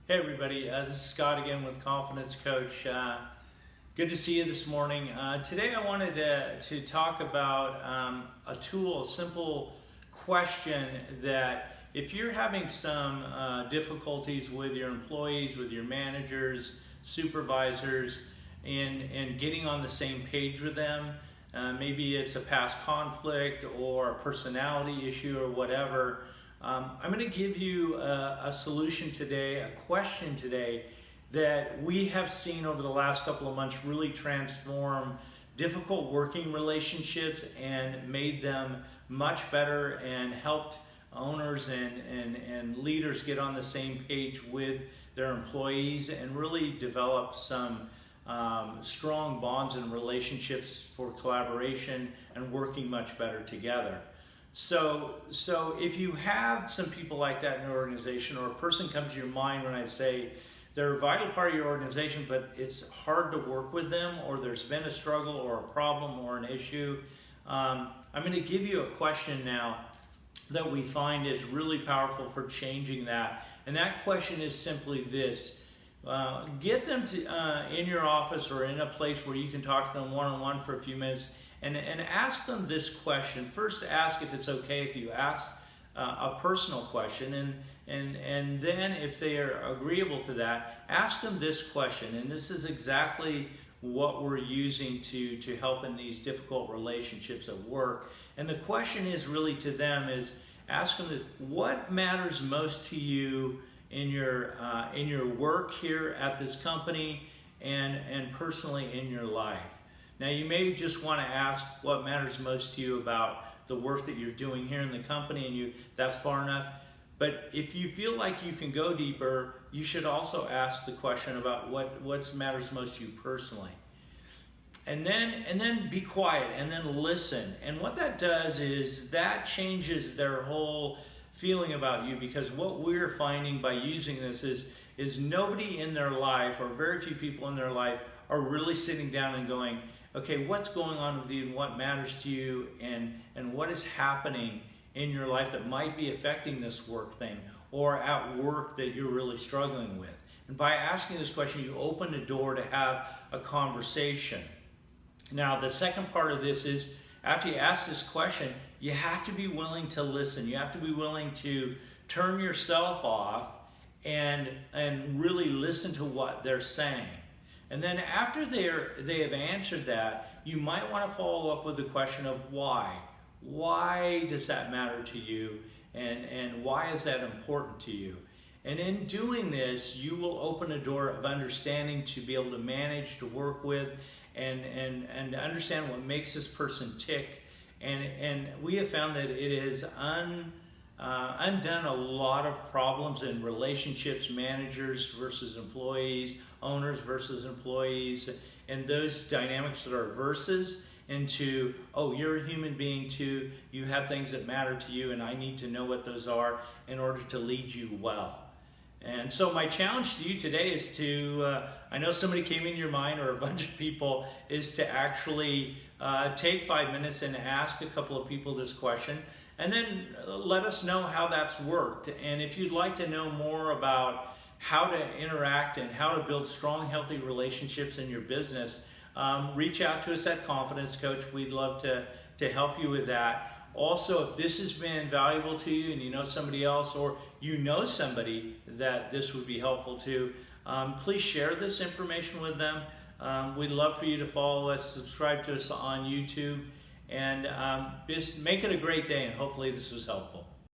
Hey everybody, this is Scott again with Confidence Coach. Good to see you this morning. Today I wanted to talk about a tool, a simple question that if you're having some difficulties with your employees, with your managers, supervisors, and getting on the same page with them, maybe it's a past conflict or a personality issue or whatever, I'm going to give you a solution today, a question today that we have seen over the last couple of months really transform difficult working relationships and made them much better and helped owners and leaders get on the same page with their employees and really develop some strong bonds and relationships for collaboration and working much better together. So if you have some people like that in your organization, or a person comes to your mind when I say they're a vital part of your organization, but it's hard to work with them, or there's been a struggle or a problem or an issue, I'm going to give you a question now that we find is really powerful for changing that. And that question is simply this. Get them to in your office or in a place where you can talk to them one-on-one for a few minutes and ask them this question. First, ask if it's okay if you ask a personal question, and then if they are agreeable to that, ask them this question. And this is exactly what we're using to help in these difficult relationships at work. And the question is really to them is, ask them what matters most to you in your work here at this company and personally in your life. Now, you may just want to ask what matters most to you about the work that you're doing here in the company, and that's far enough. But if you feel like you can go deeper, you should also ask the question about what matters most to you personally. And then be quiet and then listen. And what that does is that changes their whole feeling about you, because what we're finding by using this is nobody in their life, or very few people in their life, are really sitting down and going, okay, what's going on with you and what matters to you and what is happening in your life that might be affecting this work thing or at work that you're really struggling with. And by asking this question, you open the door to have a conversation. Now, the second part of this is, after you ask this question, you have to be willing to listen. You have to be willing to turn yourself off and really listen to what they're saying. And then after they have answered that, you might want to follow up with the question of why. Why does that matter to you? And why is that important to you? And in doing this, you will open a door of understanding to be able to manage, to work with, and understand what makes this person tick. And we have found that it has undone a lot of problems in relationships, managers versus employees, owners versus employees, and those dynamics that are versus into, oh, you're a human being too, you have things that matter to you, and I need to know what those are in order to lead you well. And so my challenge to you today is to, I know somebody came in your mind, or a bunch of people, is to actually take 5 minutes and ask a couple of people this question, and then let us know how that's worked. And if you'd like to know more about how to interact and how to build strong, healthy relationships in your business, reach out to us at Confidence Coach. We'd love to help you with that. Also, if this has been valuable to you and you know somebody else, or you know somebody that this would be helpful to, please share this information with them. We'd love for you to follow us, subscribe to us on YouTube, and just make it a great day, and hopefully this was helpful.